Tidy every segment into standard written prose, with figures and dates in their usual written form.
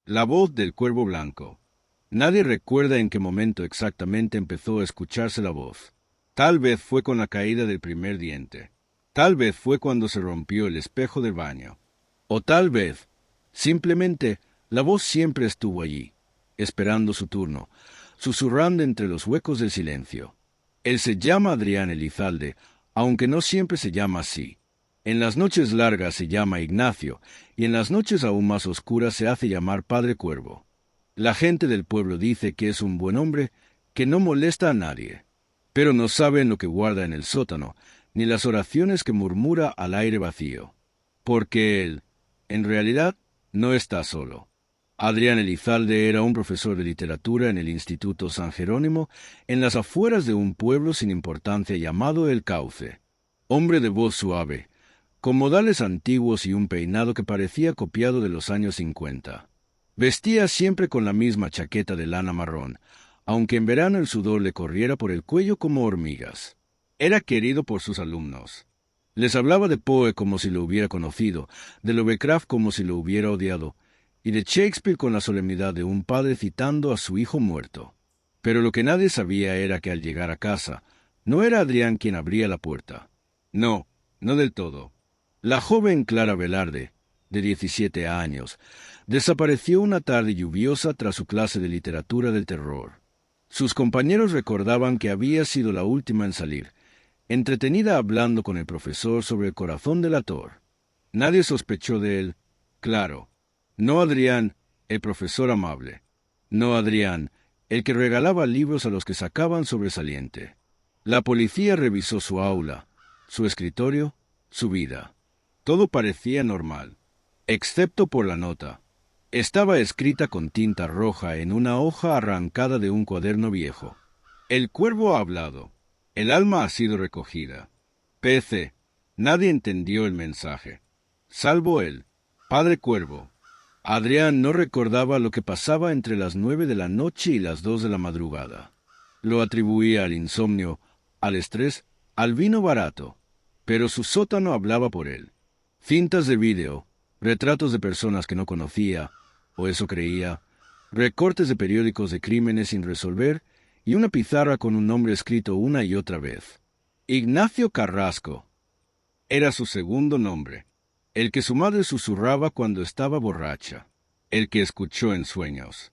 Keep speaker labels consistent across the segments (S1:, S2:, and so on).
S1: La voz del cuervo blanco. Nadie recuerda en qué momento exactamente empezó a escucharse la voz. Tal vez fue con la caída del primer diente. Tal vez fue cuando se rompió el espejo del baño. O tal vez, simplemente, la voz siempre estuvo allí, esperando su turno, susurrando entre los huecos del silencio. Él se llama Adrián Elizalde, aunque no siempre se llama así. En las noches largas se llama Ignacio, y en las noches aún más oscuras se hace llamar Padre Cuervo. La gente del pueblo dice que es un buen hombre, que no molesta a nadie, pero no saben lo que guarda en el sótano, ni las oraciones que murmura al aire vacío. Porque él, en realidad, no está solo. Adrián Elizalde era un profesor de literatura en el Instituto San Jerónimo, en las afueras de un pueblo sin importancia llamado El Cauce. Hombre de voz suave, con modales antiguos y un peinado que parecía copiado de los años 50. Vestía siempre con la misma chaqueta de lana marrón, aunque en verano el sudor le corriera por el cuello como hormigas. Era querido por sus alumnos. Les hablaba de Poe como si lo hubiera conocido, de Lovecraft como si lo hubiera odiado, y de Shakespeare con la solemnidad de un padre citando a su hijo muerto. Pero lo que nadie sabía era que al llegar a casa, no era Adrián quien abría la puerta. No, no del todo. La joven Clara Velarde, de 17 años, desapareció una tarde lluviosa tras su clase de literatura del terror. Sus compañeros recordaban que había sido la última en salir, entretenida hablando con el profesor sobre el corazón del ator. Nadie sospechó de él, claro. No Adrián, el profesor amable. No Adrián, el que regalaba libros a los que sacaban sobresaliente. La policía revisó su aula, su escritorio, su vida. Todo parecía normal, excepto por la nota. Estaba escrita con tinta roja en una hoja arrancada de un cuaderno viejo. El cuervo ha hablado. El alma ha sido recogida. PC. Nadie entendió el mensaje. Salvo él, Padre Cuervo. Adrián no recordaba lo que pasaba entre las 9 de la noche y las 2 de la madrugada. Lo atribuía al insomnio, al estrés, al vino barato. Pero su sótano hablaba por él. Cintas de vídeo, retratos de personas que no conocía, o eso creía, recortes de periódicos de crímenes sin resolver y una pizarra con un nombre escrito una y otra vez. Ignacio Carrasco. Era su segundo nombre, el que su madre susurraba cuando estaba borracha, el que escuchó en sueños,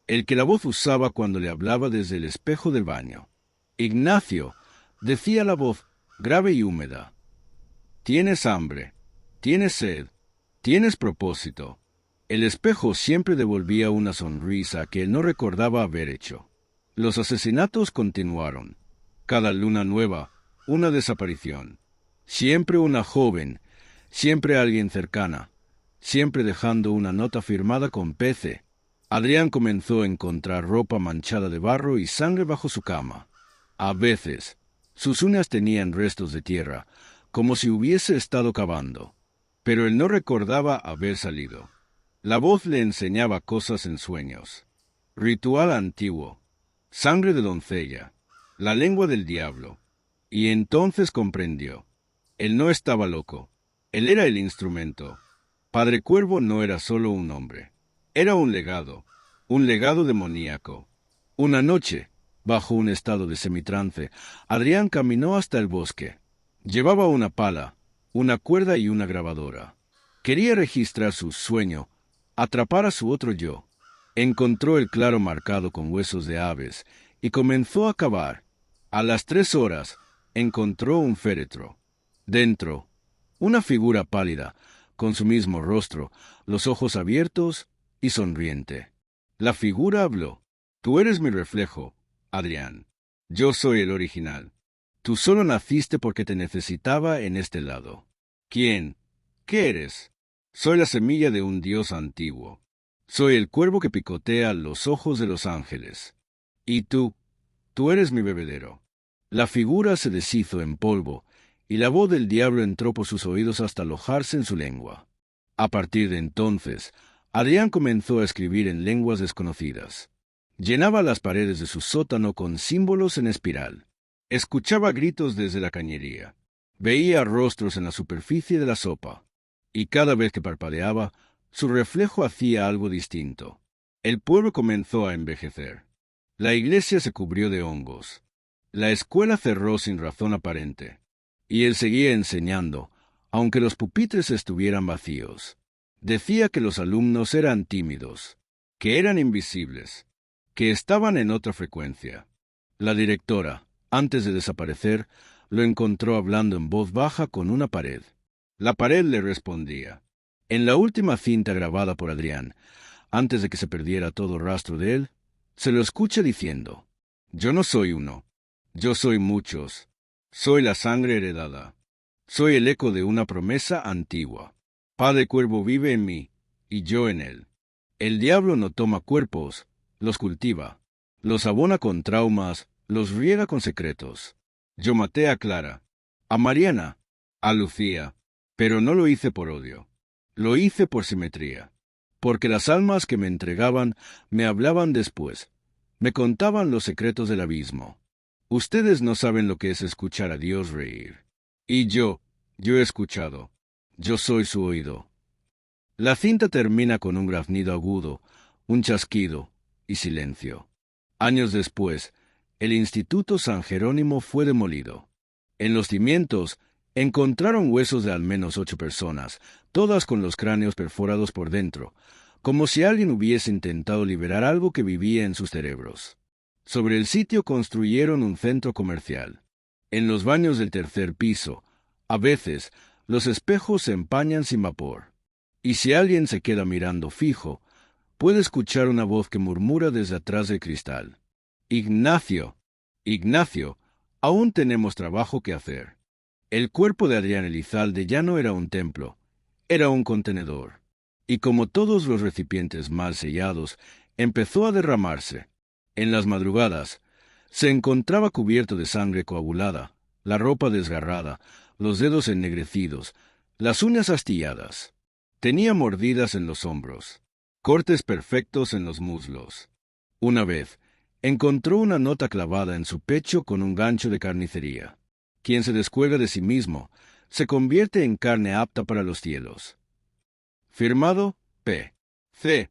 S1: el que la voz usaba cuando le hablaba desde el espejo del baño. Ignacio, decía la voz, grave y húmeda. Tienes hambre. Tienes sed, tienes propósito. El espejo siempre devolvía una sonrisa que él no recordaba haber hecho. Los asesinatos continuaron. Cada luna nueva, una desaparición. Siempre una joven, siempre alguien cercana, siempre dejando una nota firmada con PC. Adrián comenzó a encontrar ropa manchada de barro y sangre bajo su cama. A veces, sus uñas tenían restos de tierra, como si hubiese estado cavando. Pero él no recordaba haber salido. La voz le enseñaba cosas en sueños. Ritual antiguo, sangre de doncella, la lengua del diablo. Y entonces comprendió. Él no estaba loco. Él era el instrumento. Padre Cuervo no era solo un hombre. Era un legado demoníaco. Una noche, bajo un estado de semitrance, Adrián caminó hasta el bosque. Llevaba una pala, una cuerda y una grabadora. Quería registrar su sueño, atrapar a su otro yo. Encontró el claro marcado con huesos de aves y comenzó a cavar. A las 3 horas, encontró un féretro. Dentro, una figura pálida, con su mismo rostro, los ojos abiertos y sonriente. La figura habló. Tú eres mi reflejo, Adrián. Yo soy el original. Tú solo naciste porque te necesitaba en este lado. ¿Quién? ¿Qué eres? Soy la semilla de un dios antiguo. Soy el cuervo que picotea los ojos de los ángeles. Y tú eres mi bebedero. La figura se deshizo en polvo, y la voz del diablo entró por sus oídos hasta alojarse en su lengua. A partir de entonces, Adrián comenzó a escribir en lenguas desconocidas. Llenaba las paredes de su sótano con símbolos en espiral. Escuchaba gritos desde la cañería. Veía rostros en la superficie de la sopa. Y cada vez que parpadeaba, Su reflejo hacía algo distinto. El pueblo comenzó a envejecer. La iglesia se cubrió de hongos. La escuela cerró sin razón aparente. Y él seguía enseñando, aunque los pupitres estuvieran vacíos. Decía que los alumnos eran tímidos, que eran invisibles, que estaban en otra frecuencia. La directora, antes de desaparecer, lo encontró hablando en voz baja con una pared. La pared le respondía. En la última cinta grabada por Adrián, antes de que se perdiera todo rastro de él, se lo escucha diciendo: «Yo no soy uno, yo soy muchos, soy la sangre heredada, soy el eco de una promesa antigua. Padre Cuervo vive en mí, y yo en él. El diablo no toma cuerpos, los cultiva, los abona con traumas, los riega con secretos. Yo maté a Clara, a Mariana, a Lucía, pero no lo hice por odio. Lo hice por simetría, porque las almas que me entregaban me hablaban después, me contaban los secretos del abismo. Ustedes no saben lo que es escuchar a Dios reír. Y yo he escuchado, yo soy su oído». La cinta termina con un graznido agudo, un chasquido y silencio. Años después, el Instituto San Jerónimo fue demolido. En los cimientos encontraron huesos de al menos 8 personas, todas con los cráneos perforados por dentro, como si alguien hubiese intentado liberar algo que vivía en sus cerebros. Sobre el sitio construyeron un centro comercial. En los baños del tercer piso, a veces, los espejos se empañan sin vapor. Y si alguien se queda mirando fijo, puede escuchar una voz que murmura desde atrás del cristal: «Ignacio, Ignacio, aún tenemos trabajo que hacer». El cuerpo de Adrián Elizalde ya no era un templo, era un contenedor. Y como todos los recipientes mal sellados, empezó a derramarse. En las madrugadas, se encontraba cubierto de sangre coagulada, la ropa desgarrada, los dedos ennegrecidos, las uñas astilladas. Tenía mordidas en los hombros, cortes perfectos en los muslos. Una vez, encontró una nota clavada en su pecho con un gancho de carnicería. Quien se descuelga de sí mismo, se convierte en carne apta para los cielos. Firmado P. C.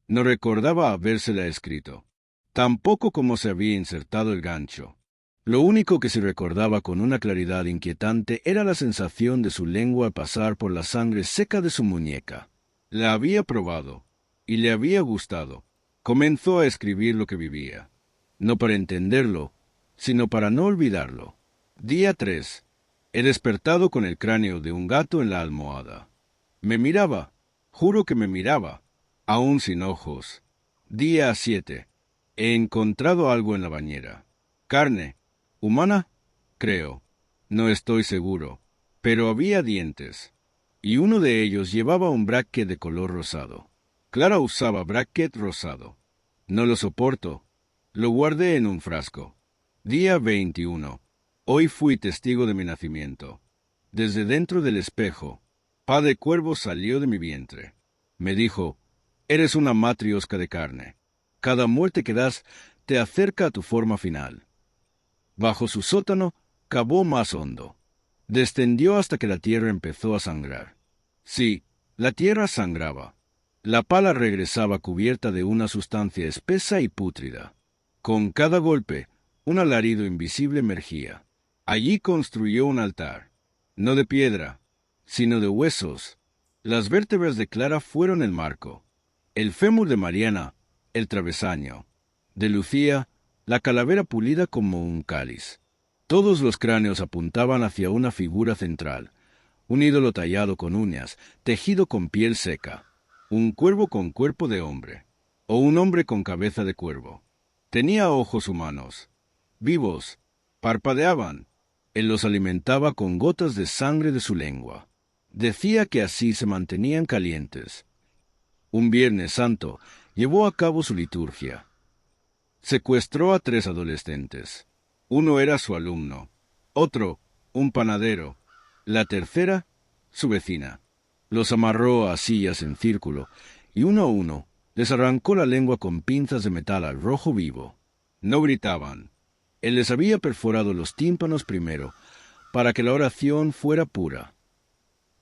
S1: No recordaba habérsela escrito, tampoco cómo se había insertado el gancho. Lo único que se recordaba con una claridad inquietante era la sensación de su lengua al pasar por la sangre seca de su muñeca. La había probado, y le había gustado. Comenzó a escribir lo que vivía, no para entenderlo, sino para no olvidarlo. Día 3. He despertado con el cráneo de un gato en la almohada. Me miraba, juro que me miraba, aún sin ojos. Día 7. He encontrado algo en la bañera. Carne. ¿Humana? Creo. No estoy seguro. Pero había dientes. Y uno de ellos llevaba un bracket de color rosado. Clara usaba bracket rosado. No lo soporto. Lo guardé en un frasco. Día 21. Hoy fui testigo de mi nacimiento. Desde dentro del espejo, Padre Cuervo salió de mi vientre. Me dijo: «Eres una matriosca de carne. Cada muerte que das te acerca a tu forma final». Bajo su sótano, cavó más hondo. Descendió hasta que la tierra empezó a sangrar. Sí, la tierra sangraba. La pala regresaba cubierta de una sustancia espesa y pútrida. Con cada golpe, un alarido invisible emergía. Allí construyó un altar, no de piedra, sino de huesos. Las vértebras de Clara fueron el marco, el fémur de Mariana, el travesaño, de Lucía, la calavera pulida como un cáliz. Todos los cráneos apuntaban hacia una figura central, un ídolo tallado con uñas, tejido con piel seca, un cuervo con cuerpo de hombre, o un hombre con cabeza de cuervo. Tenía ojos humanos, vivos, parpadeaban. Él los alimentaba con gotas de sangre de su lengua. Decía que así se mantenían calientes. Un Viernes Santo llevó a cabo su liturgia. Secuestró a 3 adolescentes. Uno era su alumno, otro, un panadero, la tercera, su vecina. Los amarró a sillas en círculo, y uno a uno les arrancó la lengua con pinzas de metal al rojo vivo. No gritaban. Él les había perforado los tímpanos primero, para que la oración fuera pura.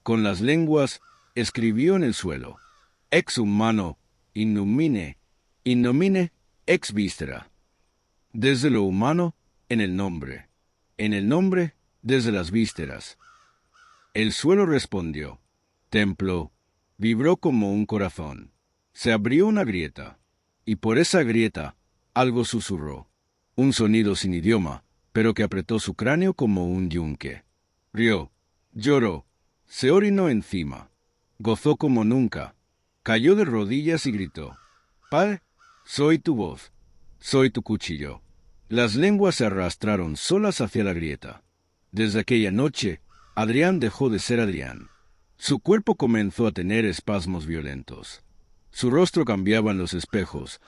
S1: Con las lenguas escribió en el suelo: ex humano, in nomine, ex víscera. Desde lo humano, en el nombre, desde las vísceras. El suelo respondió, tembló, vibró como un corazón. Se abrió una grieta, y por esa grieta algo susurró, un sonido sin idioma, pero que apretó su cráneo como un yunque. Rió, lloró, se orinó encima, gozó como nunca, cayó de rodillas y gritó, Padre, soy tu voz, soy tu cuchillo. Las lenguas se arrastraron solas hacia la grieta. Desde aquella noche, Adrián dejó de ser Adrián. Su cuerpo comenzó a tener espasmos violentos. Su rostro cambiaba en los espejos,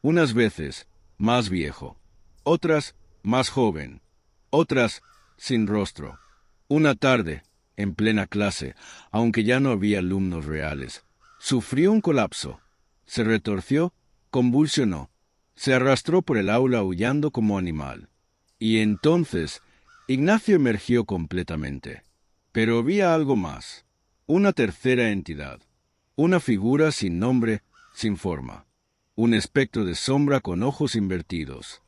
S1: unas veces más viejo, otras más joven, otras sin rostro. Una tarde, en plena clase, aunque ya no había alumnos reales, sufrió un colapso. Se retorció, convulsionó, se arrastró por el aula aullando como animal. Y entonces Ignacio emergió completamente. Pero había algo más, una tercera entidad, una figura sin nombre, sin forma, un espectro de sombra con ojos invertidos.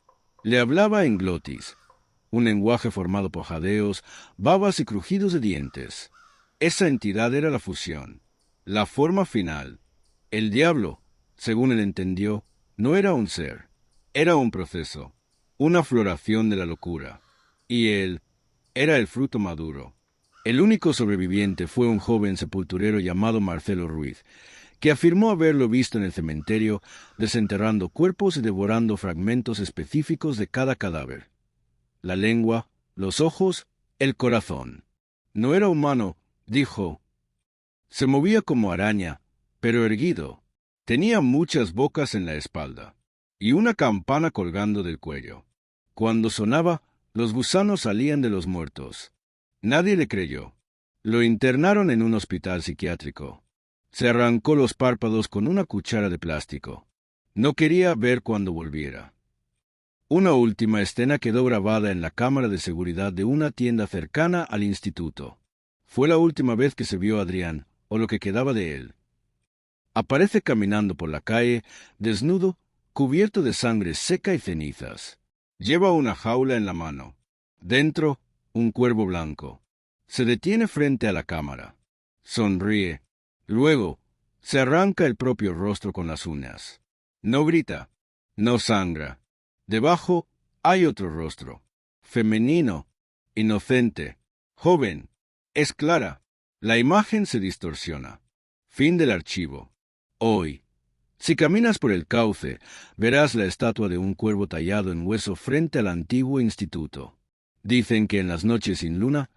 S1: Le hablaba en glotis, un lenguaje formado por jadeos, babas y crujidos de dientes. Esa entidad era la fusión, la forma final. El diablo, según él entendió, no era un ser, era un proceso, una floración de la locura. Y él era el fruto maduro. El único sobreviviente fue un joven sepulturero llamado Marcelo Ruiz, que afirmó haberlo visto en el cementerio, desenterrando cuerpos y devorando fragmentos específicos de cada cadáver. La lengua, los ojos, el corazón. No era humano, dijo. Se movía como araña, pero erguido. Tenía muchas bocas en la espalda, y una campana colgando del cuello. Cuando sonaba, los gusanos salían de los muertos. Nadie le creyó. Lo internaron en un hospital psiquiátrico. Se arrancó los párpados con una cuchara de plástico. No quería ver cuando volviera. Una última escena quedó grabada en la cámara de seguridad de una tienda cercana al instituto. Fue la última vez que se vio a Adrián, o lo que quedaba de él. Aparece caminando por la calle, desnudo, cubierto de sangre seca y cenizas. Lleva una jaula en la mano. Dentro, un cuervo blanco. Se detiene frente a la cámara. Sonríe. Luego, se arranca el propio rostro con las uñas. No grita. No sangra. Debajo hay otro rostro. Femenino. Inocente. Joven. Es clara. La imagen se distorsiona. Fin del archivo. Hoy. Si caminas por el cauce, verás la estatua de un cuervo tallado en hueso frente al antiguo instituto. Dicen que en las noches sin luna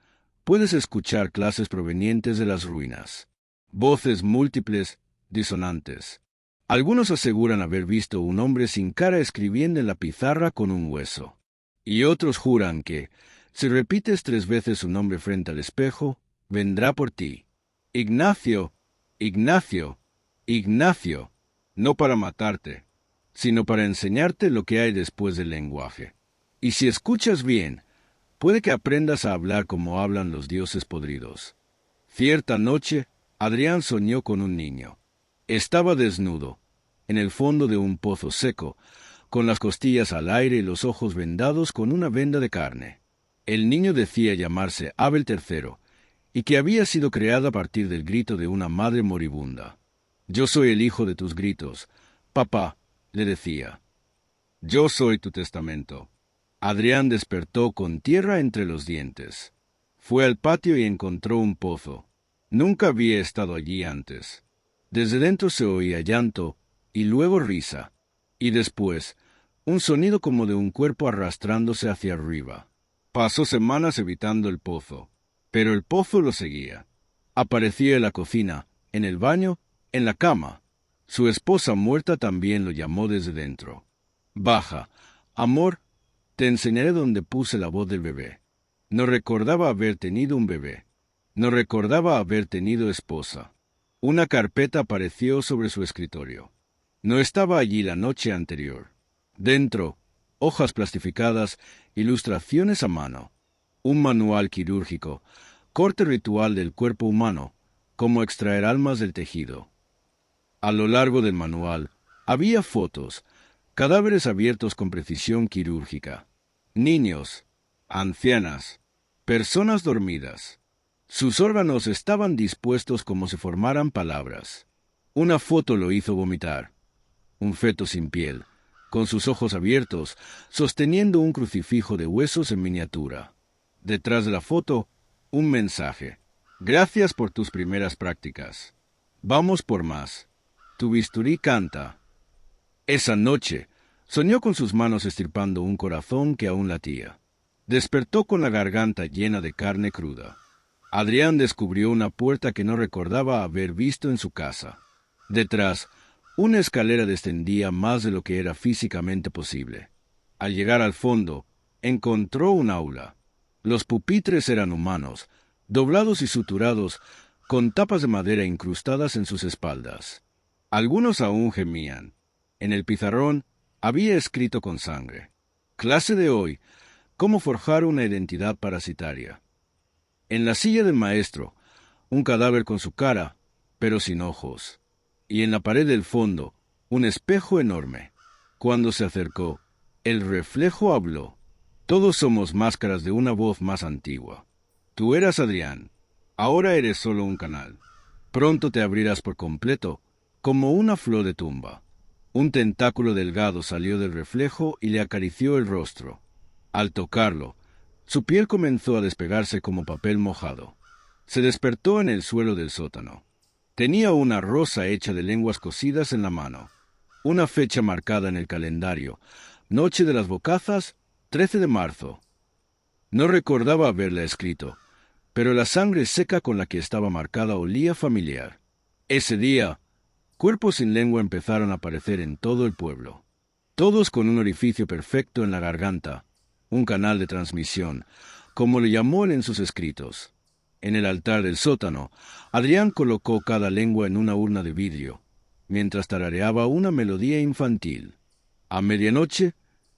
S1: puedes escuchar clases provenientes de las ruinas. Voces múltiples, disonantes. Algunos aseguran haber visto un hombre sin cara escribiendo en la pizarra con un hueso. Y otros juran que, si repites 3 veces su nombre frente al espejo, vendrá por ti. Ignacio, Ignacio, Ignacio. No para matarte, sino para enseñarte lo que hay después del lenguaje. Y si escuchas bien, puede que aprendas a hablar como hablan los dioses podridos. Cierta noche, Adrián soñó con un niño. Estaba desnudo, en el fondo de un pozo seco, con las costillas al aire y los ojos vendados con una venda de carne. El niño decía llamarse Abel III, y que había sido creado a partir del grito de una madre moribunda. Yo soy el hijo de tus gritos. Papá, le decía. Yo soy tu testamento. Adrián despertó con tierra entre los dientes. Fue al patio y encontró un pozo. Nunca había estado allí antes. Desde dentro se oía llanto y luego risa, y después un sonido como de un cuerpo arrastrándose hacia arriba. Pasó semanas evitando el pozo, pero el pozo lo seguía. Aparecía en la cocina, en el baño, en la cama. Su esposa muerta también lo llamó desde dentro. Baja, amor, te enseñaré dónde puse la voz del bebé. No recordaba haber tenido un bebé. No recordaba haber tenido esposa. Una carpeta apareció sobre su escritorio. No estaba allí la noche anterior. Dentro, hojas plastificadas, ilustraciones a mano. Un manual quirúrgico, corte ritual del cuerpo humano, cómo extraer almas del tejido. A lo largo del manual había fotos, cadáveres abiertos con precisión quirúrgica, niños, ancianas, personas dormidas. Sus órganos estaban dispuestos como si formaran palabras. Una foto lo hizo vomitar. Un feto sin piel, con sus ojos abiertos, sosteniendo un crucifijo de huesos en miniatura. Detrás de la foto, un mensaje. Gracias por tus primeras prácticas. Vamos por más. Tu bisturí canta. Esa noche, soñó con sus manos estirpando un corazón que aún latía. Despertó con la garganta llena de carne cruda. Adrián descubrió una puerta que no recordaba haber visto en su casa. Detrás, una escalera descendía más de lo que era físicamente posible. Al llegar al fondo, encontró un aula. Los pupitres eran humanos, doblados y suturados, con tapas de madera incrustadas en sus espaldas. Algunos aún gemían. En el pizarrón había escrito con sangre: Clase de hoy, cómo forjar una identidad parasitaria. En la silla del maestro, un cadáver con su cara, pero sin ojos. Y en la pared del fondo, un espejo enorme. Cuando se acercó, el reflejo habló. Todos somos máscaras de una voz más antigua. Tú eras Adrián, ahora eres solo un canal. Pronto te abrirás por completo, como una flor de tumba. Un tentáculo delgado salió del reflejo y le acarició el rostro. Al tocarlo, su piel comenzó a despegarse como papel mojado. Se despertó en el suelo del sótano. Tenía una rosa hecha de lenguas cosidas en la mano. Una fecha marcada en el calendario. Noche de las Bocazas, 13 de marzo. No recordaba haberla escrito, pero la sangre seca con la que estaba marcada olía familiar. Ese día, cuerpos sin lengua empezaron a aparecer en todo el pueblo. Todos con un orificio perfecto en la garganta, un canal de transmisión, como le llamó él en sus escritos. En el altar del sótano, Adrián colocó cada lengua en una urna de vidrio, mientras tarareaba una melodía infantil. A medianoche,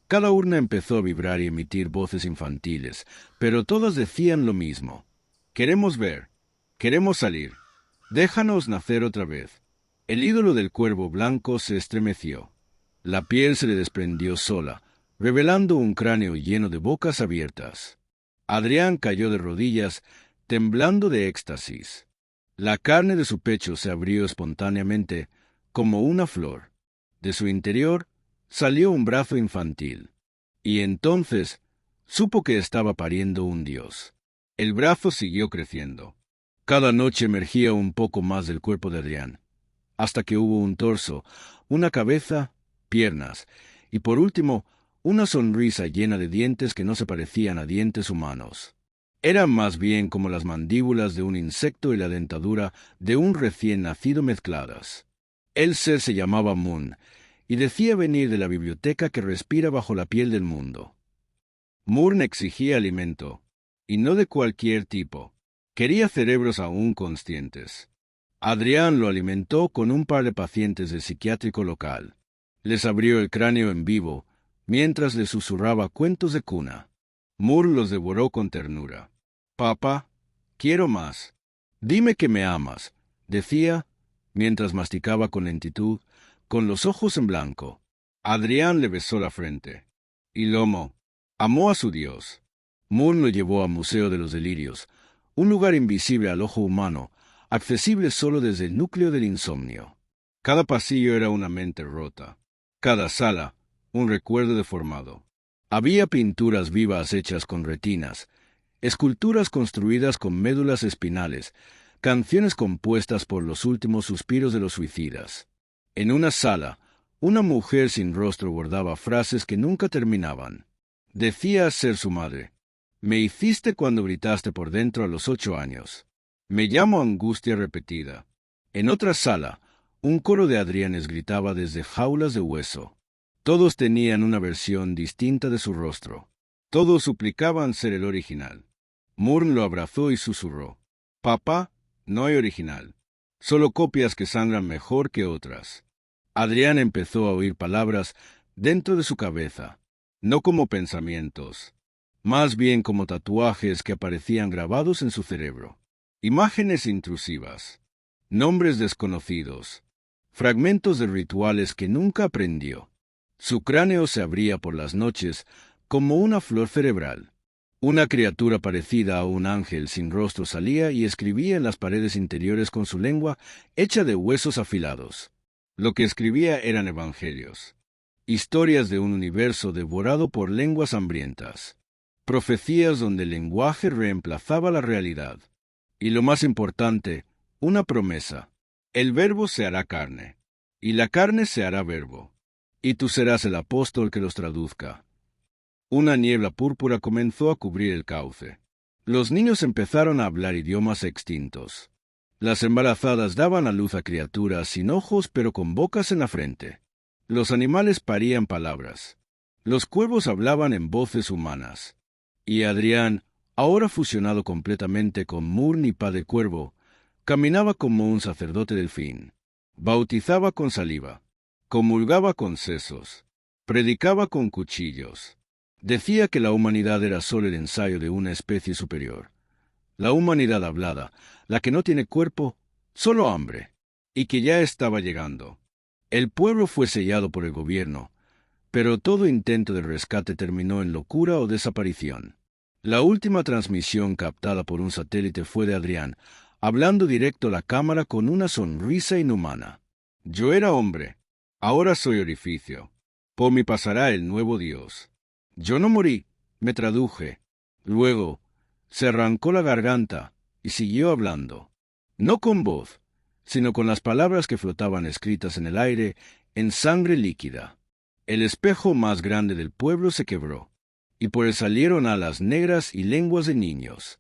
S1: cada urna empezó a vibrar y emitir voces infantiles, pero todas decían lo mismo. Queremos ver, queremos salir, déjanos nacer otra vez. El ídolo del cuervo blanco se estremeció. La piel se le desprendió sola, revelando un cráneo lleno de bocas abiertas. Adrián cayó de rodillas, temblando de éxtasis. La carne de su pecho se abrió espontáneamente, como una flor. De su interior salió un brazo infantil. Y entonces supo que estaba pariendo un dios. El brazo siguió creciendo. Cada noche emergía un poco más del cuerpo de Adrián, hasta que hubo un torso, una cabeza, piernas, y por último, una sonrisa llena de dientes que no se parecían a dientes humanos. Eran más bien como las mandíbulas de un insecto y la dentadura de un recién nacido mezcladas. El ser se llamaba Moon, y decía venir de la biblioteca que respira bajo la piel del mundo. Moon exigía alimento, y no de cualquier tipo. Quería cerebros aún conscientes. Adrián lo alimentó con un par de pacientes del psiquiátrico local. Les abrió el cráneo en vivo, mientras les susurraba cuentos de cuna. Moore los devoró con ternura. «Papá, quiero más. Dime que me amas», decía, mientras masticaba con lentitud, con los ojos en blanco. Adrián le besó la frente. Y Lomo amó a su dios. Moore lo llevó al Museo de los Delirios, un lugar invisible al ojo humano, accesible solo desde el núcleo del insomnio. Cada pasillo era una mente rota. Cada sala, un recuerdo deformado. Había pinturas vivas hechas con retinas, esculturas construidas con médulas espinales, canciones compuestas por los últimos suspiros de los suicidas. En una sala, una mujer sin rostro bordaba frases que nunca terminaban. Decía ser su madre: «Me hiciste cuando gritaste por dentro a los 8 años». «Me llamo angustia repetida». En otra sala, un coro de Adrianes gritaba desde jaulas de hueso. Todos tenían una versión distinta de su rostro. Todos suplicaban ser el original. Moore lo abrazó y susurró: «Papá, no hay original. Solo copias que sangran mejor que otras». Adrián empezó a oír palabras dentro de su cabeza, no como pensamientos, más bien como tatuajes que aparecían grabados en su cerebro. Imágenes intrusivas, nombres desconocidos, fragmentos de rituales que nunca aprendió. Su cráneo se abría por las noches como una flor cerebral. Una criatura parecida a un ángel sin rostro salía y escribía en las paredes interiores con su lengua hecha de huesos afilados. Lo que escribía eran evangelios, historias de un universo devorado por lenguas hambrientas, profecías donde el lenguaje reemplazaba la realidad. Y lo más importante, una promesa: el verbo se hará carne, y la carne se hará verbo, y tú serás el apóstol que los traduzca. Una niebla púrpura comenzó a cubrir el cauce. Los niños empezaron a hablar idiomas extintos. Las embarazadas daban a luz a criaturas sin ojos pero con bocas en la frente. Los animales parían palabras. Los cuervos hablaban en voces humanas. Y Adrián, ahora fusionado completamente con Murnipa de cuervo, caminaba como un sacerdote delfín. Bautizaba con saliva. Comulgaba con sesos. Predicaba con cuchillos. Decía que la humanidad era solo el ensayo de una especie superior. La humanidad hablada, la que no tiene cuerpo, solo hambre, y que ya estaba llegando. El pueblo fue sellado por el gobierno, pero todo intento de rescate terminó en locura o desaparición. La última transmisión captada por un satélite fue de Adrián, hablando directo a la cámara con una sonrisa inhumana. Yo era hombre, ahora soy orificio. Por mí pasará el nuevo Dios. Yo no morí, me traduje. Luego, se arrancó la garganta y siguió hablando. No con voz, sino con las palabras que flotaban escritas en el aire, en sangre líquida. El espejo más grande del pueblo se quebró, y por él salieron alas negras y lenguas de niños.